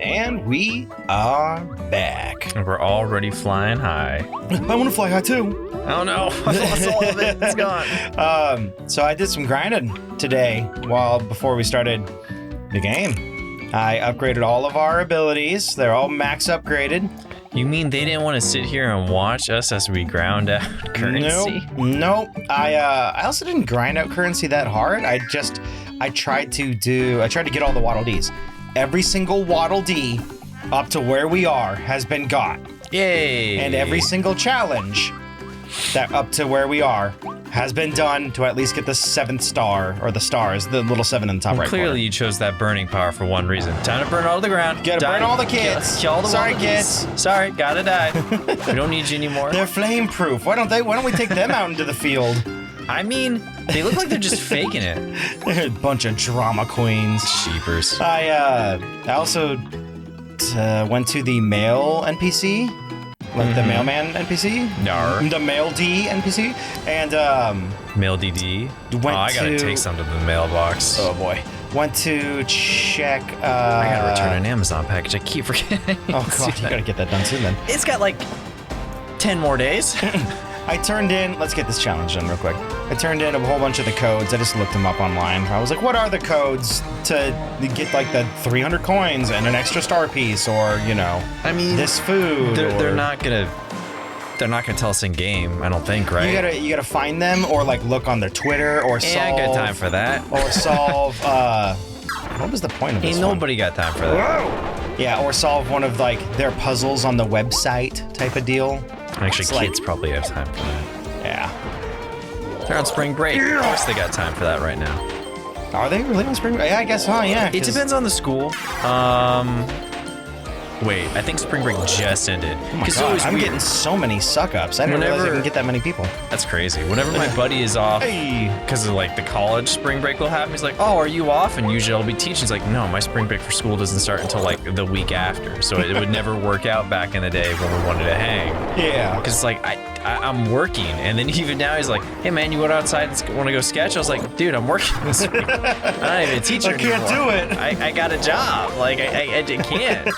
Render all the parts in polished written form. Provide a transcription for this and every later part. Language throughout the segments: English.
And we are back. And we're already flying high. I want to fly high too. Oh no, I lost all of it. It's gone. So I did some grinding today before we started the game. I upgraded all of our abilities. They're all max upgraded. You mean they didn't want to sit here and watch us as we ground out currency? Nope. I also didn't grind out currency that hard. I tried to get all the Waddle Dees. Every single Waddle Dee up to where we are has been got. Yay! And every single challenge that up to where we are has been done to at least get the 7th star, or the stars, the little 7 in the top right Clearly corner. you chose that burning power for one reason. Time to burn all to the ground. Gotta burn all the kids. Kill all the Sorry, Waddle Dees. kids. Sorry, gotta die. We don't need you anymore. They're flame proof. Why don't we take them out into the field? I mean, they look like they're just faking it. They're a bunch of drama queens. Cheapers. I also went to the male NPC, like the mailman NPC. Nar. The male D NPC, and Mail DD. I gotta take some to the mailbox. Oh boy. Went to check. I gotta return an Amazon package. I keep forgetting. Oh god, you gotta get that done soon then. It's got like 10 more days. I turned in. Let's get this challenge done real quick. I turned in a whole bunch of the codes. I just looked them up online. I was like, what are the codes to get like the 300 coins and an extra star piece, or I mean, this food? They're not gonna tell us in game. I don't think, right? You gotta find them, or like look on their Twitter, or solve. Yeah, I got time for that. Or solve. What was the point of this? Ain't nobody got time for that. Whoa! Yeah, or solve one of like their puzzles on the website type of deal. Actually, It's kids probably have time for that. Yeah. They're on spring break. Of course they got time for that right now. Are they really on spring break? Yeah, I guess, huh? Yeah. It depends on the school. Wait, I think spring break just ended. Oh my God, I'm getting so many suck-ups. I didn't realize I can get that many people. That's crazy. Whenever my buddy is off, because of like the college spring break will happen, he's like, oh, are you off? And usually I'll be teaching. He's like, no, my spring break for school doesn't start until like the week after. So it would never work out back in the day when we wanted to hang. Yeah. Because it's like, I'm working. And then even now he's like, hey man, you went outside and want to go sketch? I was like, dude, I'm working this week. I'm not even a teacher I can't anymore. do it. I got a job. Like, I can't.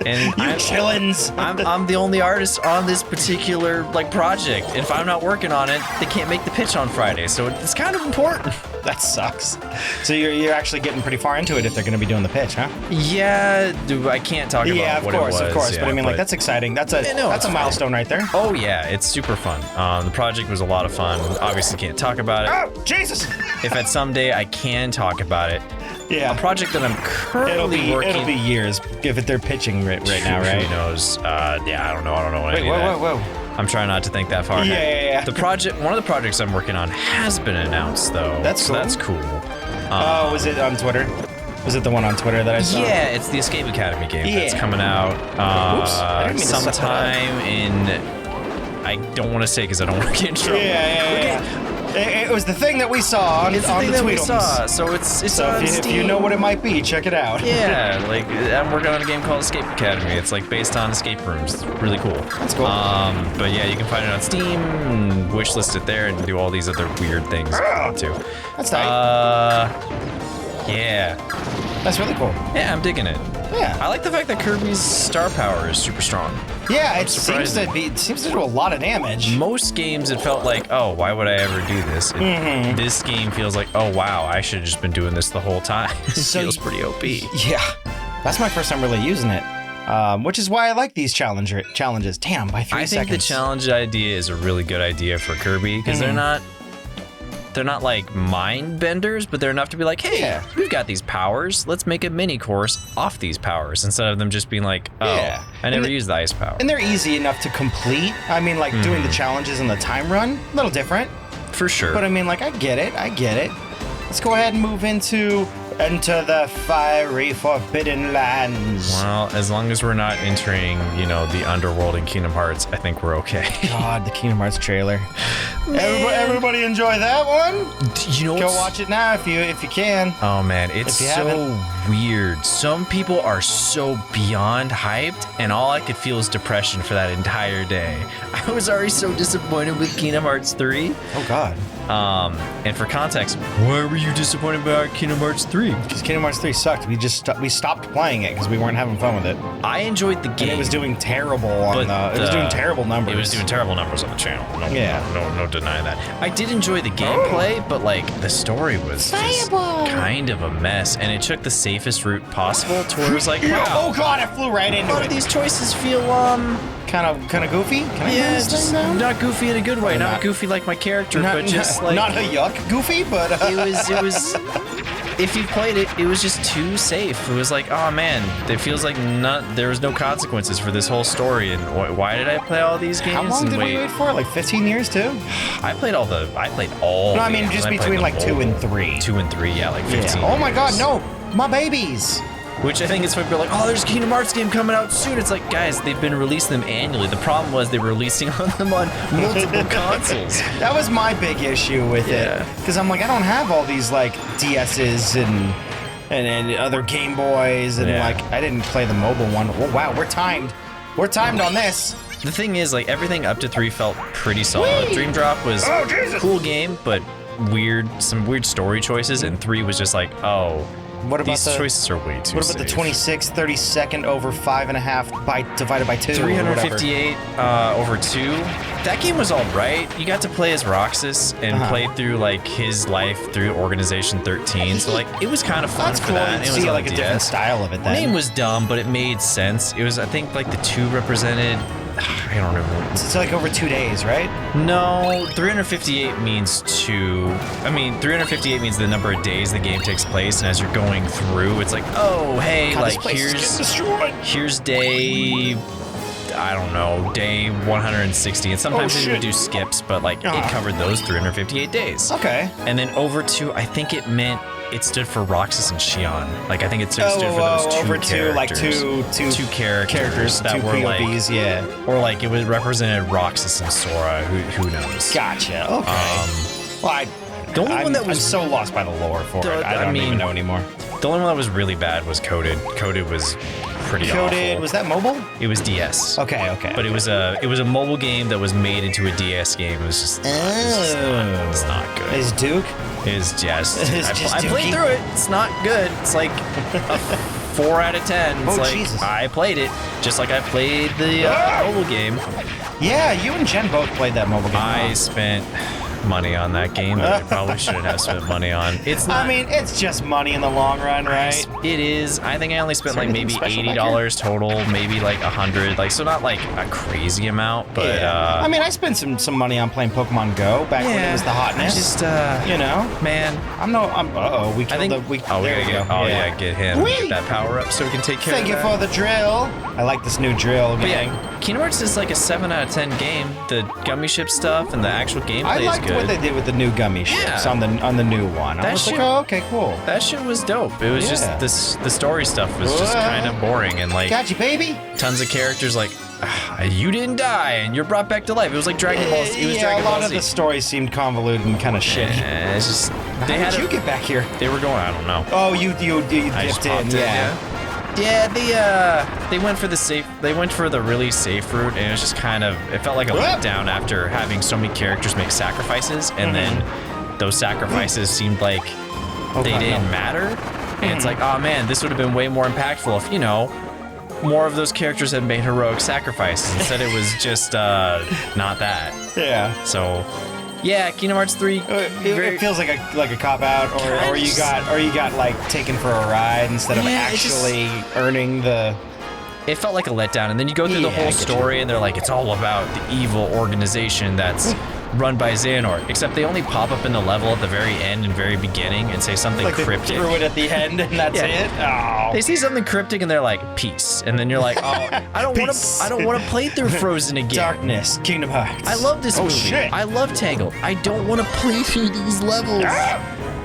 And You chillins. I'm the only artist on this particular like project. If I'm not working on it, they can't make the pitch on Friday. So it's kind of important. That sucks. So you're actually getting pretty far into it if they're going to be doing the pitch, huh? Yeah, I can't talk about what it was. Of course. Yeah, but I mean, like, that's exciting. That's a milestone right there. Oh yeah, it's super fun. The project was a lot of fun. Obviously can't talk about it. Oh, Jesus! If at some day I can talk about it. Yeah. A project that I'm currently working. It'll be years if they're pitching right now, right? Who knows? Yeah, I don't know. Wait, whoa. I'm trying not to think that far ahead. Yeah. One of the projects I'm working on has been announced, though. That's cool. That's cool. Was it on Twitter? Was it the one on Twitter that I saw? Yeah, it's the Escape Academy game that's coming out sometime in. I don't want to say because I don't want to get in trouble. Yeah. It was the thing that we saw on the Tweetums. So it's so on if Steam. you know what it might be, check it out. Yeah, like I'm working on a game called Escape Academy. It's like based on escape rooms. It's really cool. That's cool. But yeah, you can find it on Steam, wishlist it there, and do all these other weird things too. That's tight. Yeah. That's really cool. Yeah, I'm digging it. Yeah. I like the fact that Kirby's star power is super strong. Yeah, it seems to do a lot of damage. Most games it felt like, oh, why would I ever do this? This game feels like, oh wow, I should have just been doing this the whole time. It feels pretty OP. Yeah, that's my first time really using it, which is why I like these challenges. Damn, by 3 seconds. I think the challenge idea is a really good idea for Kirby because they're not like mind benders, but they're enough to be like, hey, we've got these powers. Let's make a mini course off these powers instead of them just being like, oh, I never used the ice power. And they're easy enough to complete. I mean, like doing the challenges in the time run, a little different. For sure. But I mean, like, I get it. Let's go ahead and move into the fiery forbidden lands. Well, as long as we're not entering, the underworld in Kingdom Hearts, I think we're okay. God, the Kingdom Hearts trailer. Everybody enjoy that one. You know, Go watch it now if you can. Oh man, it's so weird. Some people are so beyond hyped, and all I could feel is depression for that entire day. I was already so disappointed with Kingdom Hearts 3. Oh God. And for context, why were you disappointed about Kingdom Hearts 3? Because Kingdom Hearts 3 sucked. We stopped playing it because we weren't having fun with it. I enjoyed the game. And it was doing terrible on it was doing terrible numbers. It was doing terrible numbers on the channel. No denying that. I did enjoy the gameplay, but like the story was just kind of a mess, and it took the safest route possible to where it was like, wow. Oh God, I flew right into it. A lot of these choices feel kind of goofy. Can I yeah, use this just thing now? not goofy in a good way. Not goofy like my character, but just like not a yuck goofy, but it was. If you played it, it was just too safe. It was like, oh man, it feels like there was no consequences for this whole story. And why did I play all these games? How long did we wait for? Like 15 years too? I played all. No, I mean just between like 2 and 3. 2 and 3, yeah, like 15. Yeah. Oh my God, no, my babies. Which I think is when people are like, oh, there's a Kingdom Hearts game coming out soon. It's like, guys, they've been releasing them annually. The problem was they were releasing them on multiple consoles. That was my big issue with it. Because I'm like, I don't have all these like DSs and other Game Boys. And like, I didn't play the mobile one. Oh, wow, we're timed. We're timed on this. The thing is, like, everything up to 3 felt pretty solid. Whee! Dream Drop was a cool game, but some weird story choices. And 3 was just like, oh, what about these choices are way too What about safe. the 26 32nd over 5.5 divided by 2? 358 over 2. That game was all right. You got to play as Roxas and play through like his life through Organization 13. So like it was kind of fun for cool that. to It was see on like a DS. different style of it. The Then name was dumb, but it made sense. It was, I think, like the 2 represented. I don't remember. It's like over 2 days, right? No, 358 means 2. I mean, 358 means the number of days the game takes place, and as you're going through, it's like, oh, hey, God, like this place is getting destroyed. here's day, I don't know, day 160, and sometimes they would do skips, but like it covered those 358 days. Okay. And then over 2, I think it stood for Roxas and Xion. Like I think it stood for those 2 over characters. 2, like two characters that 2 were POVs, like, yeah. or like it was represented Roxas and Sora. Who knows? Gotcha. Okay. Well, the only one that was I'm so lost by the lore for it. I don't even know anymore. The only one that was really bad was Coded. Coded was pretty awful. Was that mobile? It was DS. Okay. But it was a mobile game that was made into a DS game. It was just it's not good. Is Duke? Is just I Dookie. played through it. It's not good. It's like a 4 out of 10. It's like Jesus. I played it just like I played the mobile game. Yeah, you and Jen both played that mobile game. I spent money on that game that I probably shouldn't have spent money on. It's not. I mean, it's just money in the long run, right? It is. I think I only spent like anything maybe special back $80 total, maybe like $100. Like, so not like a crazy amount, but I mean, I spent some money on playing Pokemon Go back when it was the hotness. Just you know, man. We killed there we gotta go. Get him. Whee! Get that power up so we can take care Thank of you that. for the drill. I like this new drill, But gang. yeah, Kingdom Hearts is like a 7 out of 10 game. The gummy ship stuff and the actual gameplay I liked is good. what they did with the new gummy ships on the new one. I was like, oh, okay, cool. That shit was dope. It was just the story stuff was just kind of boring and like Got you, baby. tons of characters like you didn't die and you're brought back to life. It was like Dragon Ball. It was Dragon a lot Ball of Z. the story seemed convoluted and kind of shitty. It's just How did you get back here? They were going. I don't know. Oh, you I just dipped in, popped Yeah, they went for the safe. They went for the really safe route, and it was just kind of. It felt like a letdown after having so many characters make sacrifices, and then those sacrifices seemed like they didn't matter. And it's like, oh man, this would have been way more impactful if more of those characters had made heroic sacrifices. Instead, it was just not that. Yeah. So. Yeah, Kingdom Hearts 3. It feels like a cop out, or you got like taken for a ride instead of actually earning the. It felt like a letdown, and then you go through the whole story, and they're like, it's all about the evil organization that's run by Xehanort. Except they only pop up in the level at the very end and very beginning and say something cryptic. They threw it at the end, and that's it. Oh. They say something cryptic, and they're like, peace, and then you're like, oh, I don't want to play through Frozen again. Darkness, Kingdom Hearts. I love this movie. Shit. I love Tangled. I don't want to play through these levels.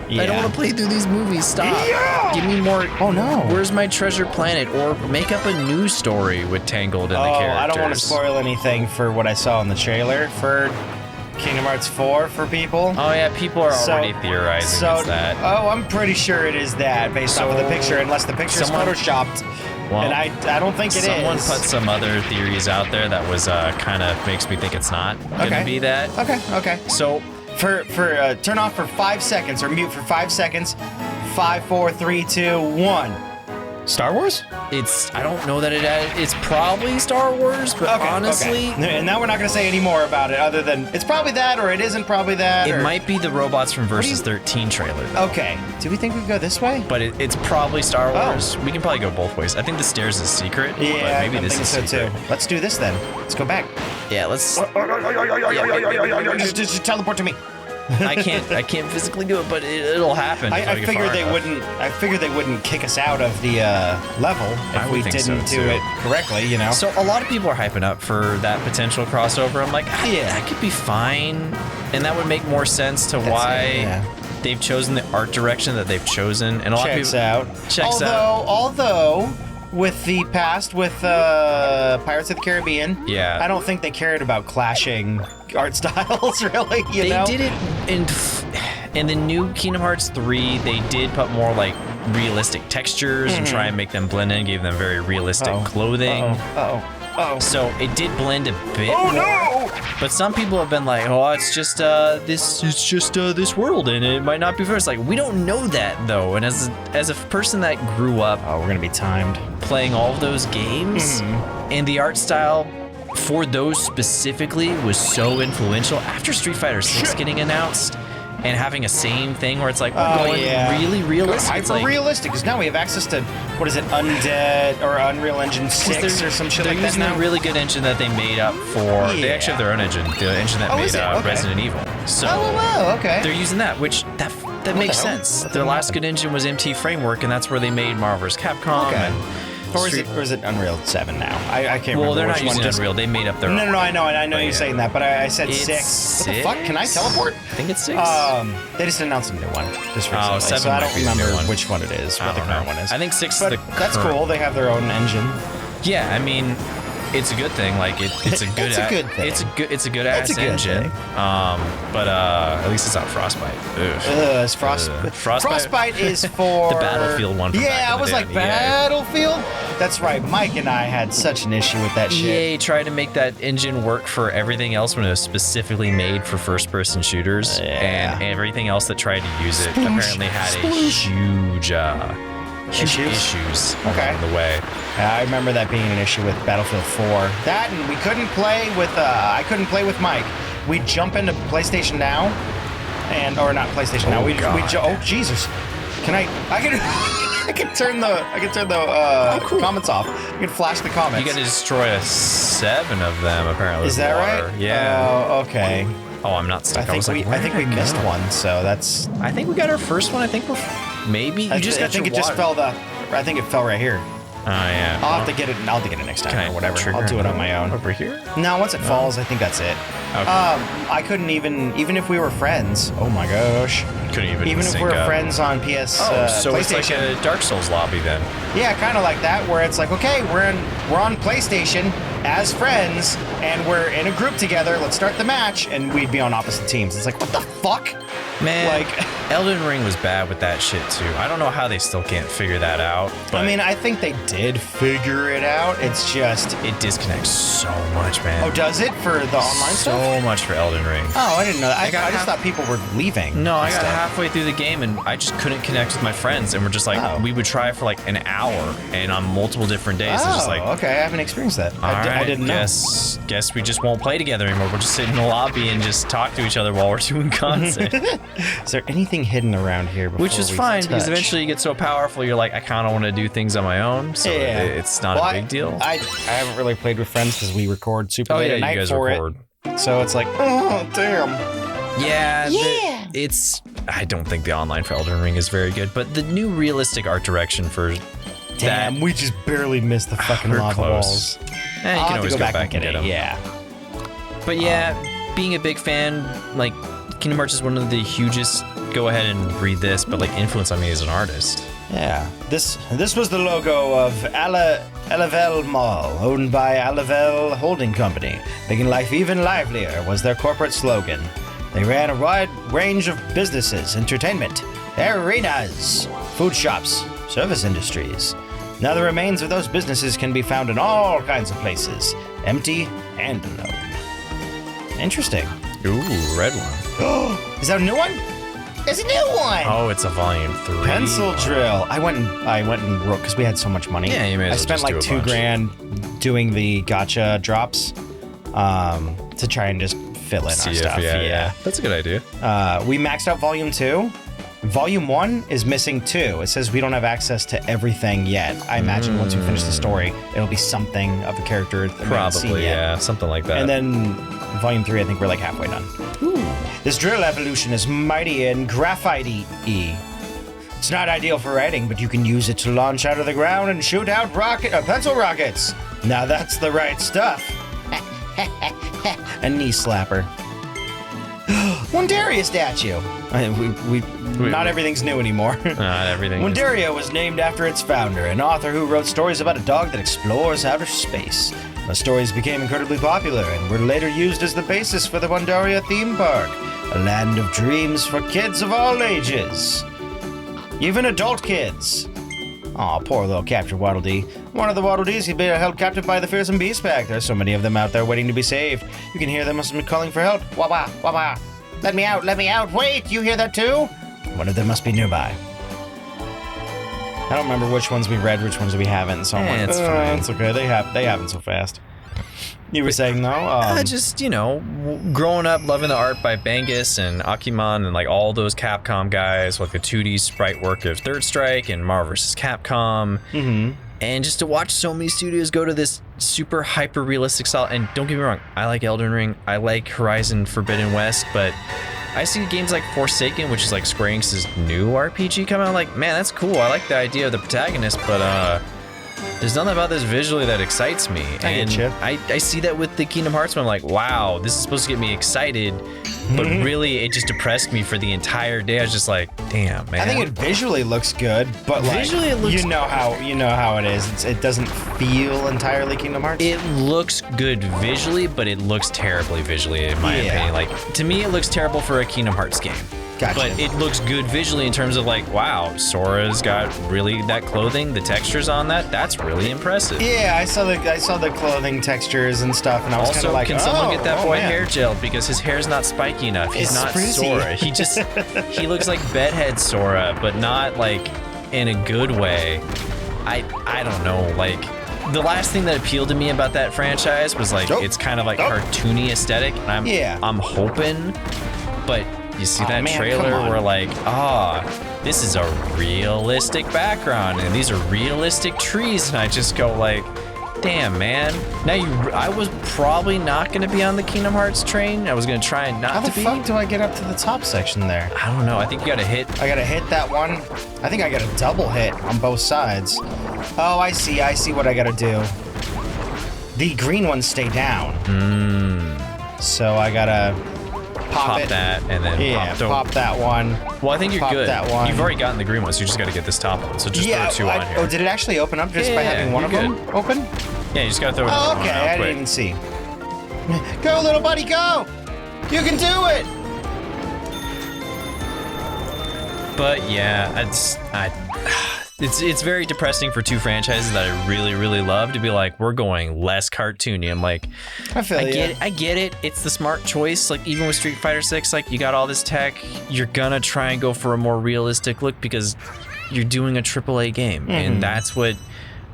I don't want to play through these movies. Stop. Give me more. Oh no. Where's my treasure planet? Or make up a new story with Tangled and the characters. I don't want to spoil anything for what I saw in the trailer for Kingdom Hearts 4 for people. Oh yeah, people are already theorizing it's that. Oh, I'm pretty sure it is that based off of the picture, unless the picture is photoshopped. Well, and I don't think it is. Someone put some other theories out there that was kind of makes me think it's not gonna be that. Okay. So for turn off for 5 seconds or mute for 5 seconds. 5, 4, 3, 2, 1. Star Wars? I don't know that it's probably Star Wars, but honestly. Okay. And now we're not going to say any more about it other than it's probably that or it isn't probably that. It might be the Robots from Versus 13 trailer, though. Okay. Do we think we could go this way? But it's probably Star Wars. We can probably go both ways. I think the stairs is secret. Yeah, but maybe this is so secret. too. Let's do this then. Let's go back. Yeah, let's. Just teleport to me. I can't physically do it, but it'll happen. I figured they wouldn't. I figured they wouldn't kick us out of the level if we didn't do it correctly. You know. So a lot of people are hyping up for that potential crossover. I'm like, that could be fine, and that would make more sense to why they've chosen the art direction that they've chosen. And a lot of people checks out. Although. With the past, with Pirates of the Caribbean, I don't think they cared about clashing art styles, really. You know? They did it in the new Kingdom Hearts 3. They did put more like realistic textures and try and make them blend in, gave them very realistic clothing. So it did blend a bit more. But some people have been like, oh, it's just this world, and it might not be first. Like, we don't know that though. And as a person that grew up, we're gonna be timed playing all of those games, and the art style for those specifically was so influential. After Street Fighter 6 getting announced. And having a same thing where it's like, we're going really realistic. Hyper realistic, because now we have access to, what is it, Undead or Unreal Engine 6 or some shit like that. They're using a really good engine that they made up for. They actually have their own engine, the engine that made Resident Evil. So they're using that, which that makes sense. Their last good engine was MT Framework, and that's where they made Marvel vs. Capcom. Or is it Unreal 7 now? I can't remember. Well, they're not which using Unreal. They made up their own. No, I know you're saying that, but I said 6. What the fuck? Can I teleport? I think it's 6. They just announced a new one just recently. 7 so I don't remember one. which one it is, what the current one is. I think 6 but is the that's current. Cool. They have their own engine. Yeah, I mean, it's a good thing. Like it's a good. It's a good thing. It's a good ass engine. But at least it's not Frostbite. It's Frostbite is for the Battlefield one. From back in the I was day. like Battlefield. That's right. Mike and I had such an issue with that shit. EA tried to make that engine work for everything else when it was specifically made for first-person shooters, and everything else that tried to use it apparently had a huge issues along the way. I remember that being an issue with Battlefield 4. That and we couldn't play with. I couldn't play with Mike. We'd jump into PlayStation Now, or not PlayStation Now. Oh Jesus! Can I can. I can turn the comments off. You can flash the comments. You got to destroy 7 of them apparently. Is that right? Yeah. Oh, okay. Oh, I'm not stuck. I think we missed one, so that's. I think we got our first one. I think we're maybe. I think it fell right here. Oh yeah. I'll have to get it. I'll have to get it next time or whatever. I'll do it on my own. Over here? No, once it falls, I think that's it. Okay. I couldn't even if we were friends. Oh my gosh. Couldn't even if we were friends on PS. So PlayStation. It's like a Dark Souls lobby then. Yeah, kind of like that, where it's like, okay, we're on PlayStation as friends, and we're in a group together. Let's start the match, and we'd be on opposite teams. It's like, what the fuck? Man, Elden Ring was bad with that shit too. I don't know how they still can't figure that out. But I mean, I think they did figure it out. It's just it disconnects so much, man. Oh, does it for the online stuff? So much for Elden Ring. Oh, I didn't know that. I just thought people were leaving. No, I got halfway through the game and I just couldn't connect with my friends, and we're just like, we would try for like an hour and on multiple different days. Oh, it's just like, okay, I haven't experienced that. I didn't know. Guess we just won't play together anymore. We'll just sit in the lobby and just talk to each other while we're doing content. Is there anything hidden around here? Which is fine because eventually you get so powerful, you're like, I kind of want to do things on my own. So it's not a big deal. I haven't really played with friends because we record super late at night for it. So it's like, oh damn. Yeah. I don't think the online for Elden Ring is very good, but the new realistic art direction for damn, we just barely missed the fucking lava walls. You can always go back and get them. Yeah. But yeah, being a big fan, like Kingdom Hearts is one of the hugest, go ahead and read this, but like influence on me as an artist. Yeah, this was the logo of Alavel Mall, owned by Alavel Holding Company. Making life even livelier was their corporate slogan. They ran a wide range of businesses, entertainment, arenas, food shops, service industries. Now the remains of those businesses can be found in all kinds of places, empty and alone. Interesting. Ooh, red one. Is that a new one? It's a new one. Oh, it's a volume 3. Pencil drill. I went and wrote because we had so much money. Yeah, you may as I well spent just like do a $2,000 doing the gacha drops to try and just fill in our stuff. Yeah. That's a good idea. We maxed out volume 2. Volume 1 is missing 2. It says we don't have access to everything yet. I imagine once we finish the story, it'll be something of a character that we haven't seen Probably, yet. yeah, something like that. And then volume 3, I think we're like halfway done. Ooh. This drill evolution is mighty and graphite-y. It's not ideal for writing, but you can use it to launch out of the ground and shoot out pencil rockets. Now that's the right stuff. A knee slapper. Wandaria statue. Not everything's new anymore. Not everything. Wandaria was named after its founder, an author who wrote stories about a dog that explores outer space. The stories became incredibly popular and were later used as the basis for the Wandaria theme park, a land of dreams for kids of all ages. Even adult kids. Aw, poor little captured Waddle Dee. One of the Waddle Dees had been held captive by the fearsome beast pack. There's so many of them out there waiting to be saved. You can hear them must be calling for help. Wah-wah, wah-wah. Let me out, let me out. Wait, you hear that too? One of them must be nearby. I don't remember which ones we read, which ones we haven't, so I'm like, it's fine. It's okay. They haven't so fast. You were saying though? Just, growing up loving the art by Bangus and Akiman and like all those Capcom guys, like the 2D sprite work of Third Strike and Marvel vs. Capcom. Mm-hmm. And just to watch so many studios go to this super hyper realistic style. And don't get me wrong, I like Elden Ring, I like Horizon Forbidden West, but I see games like Forsaken, which is like Square Enix's new RPG come out, like, man, that's cool. I like the idea of the protagonist, but there's nothing about this visually that excites me. I see that with the Kingdom Hearts, but I'm like, wow, this is supposed to get me excited, but really it just depressed me for the entire day. I was just like, damn, man. I think it visually looks good, but like, visually it looks, you know how it is. It doesn't feel entirely Kingdom Hearts. It looks good visually, but it looks terribly visually, in my opinion. Like, to me, it looks terrible for a Kingdom Hearts game. Gotcha. But it looks good visually in terms of like, wow, Sora's got really that clothing, the textures on that's really impressive. Yeah, I saw the clothing textures and stuff, and I was kind Also, of like, can someone get that boy man. hair gelled, because his hair's not spiky enough. He's It's not sprucey. Sora. He looks like bedhead Sora, but not like in a good way. I don't know, like, the last thing that appealed to me about that franchise was like it's kind of like cartoony aesthetic, and I'm hoping, but you see that trailer where like, this is a realistic background and these are realistic trees, and I just go like, damn, man. Now I was probably not going to be on the Kingdom Hearts train. I was going to try and not to be. How the fuck do I get up to the top section there? I don't know. I think you got to hit. I got to hit that one. I think I got a double hit on both sides. Oh, I see what I got to do. The green ones stay down. So I got to pop that and then pop that one. Well, I think you're good. That one. You've already gotten the green one, so you just got to get this top one. So just throw 2 on here. Oh, did it actually open up just by having one of them open? Yeah, you just got to throw it Oh, okay, I didn't even see. Go, little buddy, go! You can do it! But yeah, it's very depressing for 2 franchises that I really, really love to be like, we're going less cartoony. I'm like, I get it. It's the smart choice. Like, even with Street Fighter 6, like, you got all this tech, you're gonna try and go for a more realistic look because you're doing a AAA game, and that's what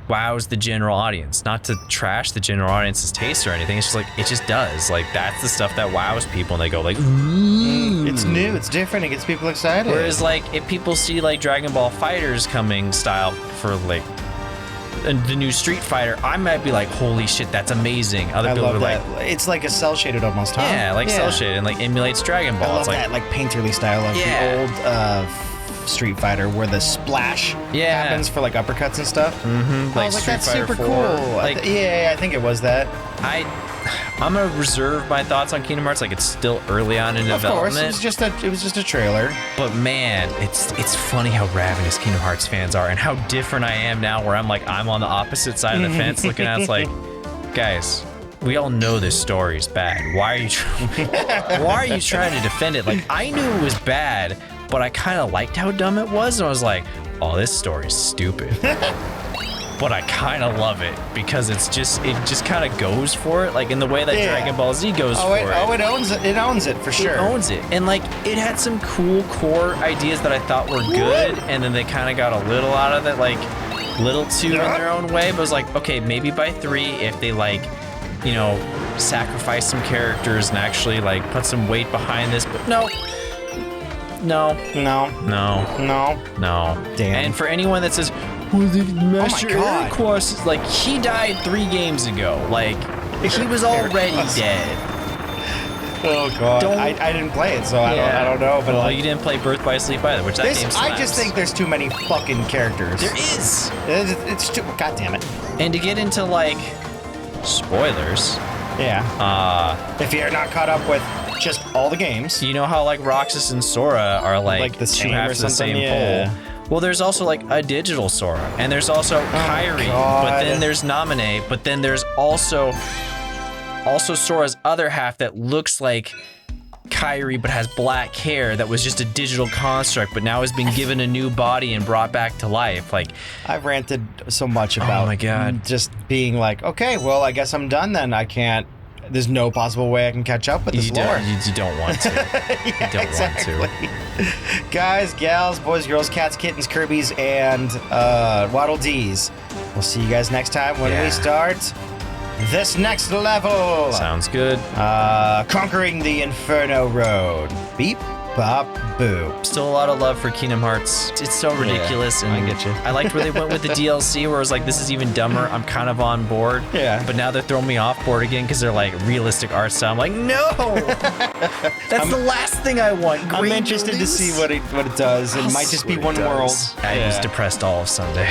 wows the general audience. Not to trash the general audience's taste or anything, it's just like, it just does. Like, that's the stuff that wows people, and they go like, ooh. It's new, it's different, it gets people excited. Whereas, like, if people see like Dragon Ball Fighters coming style for like the new Street Fighter, I might be like, holy shit, that's amazing. Other people are like, it's like a cell shaded almost, huh? Yeah, like cell shaded, and like emulates Dragon Ball. I love it's like that like painterly style of the old Street Fighter where the splash happens for like uppercuts and stuff. Like I was like, Street that's Fighter super 4. cool. Like, I think it was that. I'm gonna reserve my thoughts on Kingdom Hearts. Like, it's still early on in Of development. course, it was just a trailer. But man, it's funny how ravenous Kingdom Hearts fans are, and how different I am now. Where I'm on the opposite side of the fence, looking at it's like, guys, we all know this story's bad. Why are you trying to defend it? Like, I knew it was bad, but I kind of liked how dumb it was, and I was like, oh, this story's stupid. But I kind of love it because it just kind of goes for it, like in the way that Dragon Ball Z goes for it. Oh, it owns it. It owns it for sure. It owns it, and like it had some cool core ideas that I thought were good, and then they kind of got a little out of it, like little too in their own way. But it was like, okay, maybe by 3, if they like, you know, sacrifice some characters and actually like put some weight behind this. But no. Damn. And for anyone that says, well, the Master God. Iroquois, like, he died 3 games ago. Like, he was already dead. Oh god, I didn't play it, so I don't know. But well, like, you didn't play Birth by Sleep either, which that game slaps. I just think there's too many fucking characters. There is. It's too. God damn it. And to get into like spoilers. Yeah. If you're not caught up with just all the games, you know how like Roxas and Sora are like the two same halves or of the same something? pole. Well, there's also like a digital Sora, and there's also Kairi, but then there's Naminé, but then there's also Sora's other half that looks like Kairi but has black hair that was just a digital construct, but now has been given a new body and brought back to life. Like, I've ranted so much about oh my God. just being like, okay, well, I guess I'm done then. I can't. There's no possible way I can catch up with this lore. You don't want to. Yeah, you don't exactly. want to. Guys, gals, boys, girls, cats, kittens, Kirbys, and Waddle Dees. We'll see you guys next time when we start this next level. Sounds good. Conquering the Inferno Road. Beep, bop, boo. Still a lot of love for Kingdom Hearts. It's so ridiculous. And I get you. I liked where they went with the DLC, where it was like, this is even dumber. I'm kind of on board. Yeah. But now they're throwing me off board again because they're like realistic art style. I'm like, no! That's the last thing I want. I'm interested to see what it does. It might just be one world. I was depressed all of Sunday.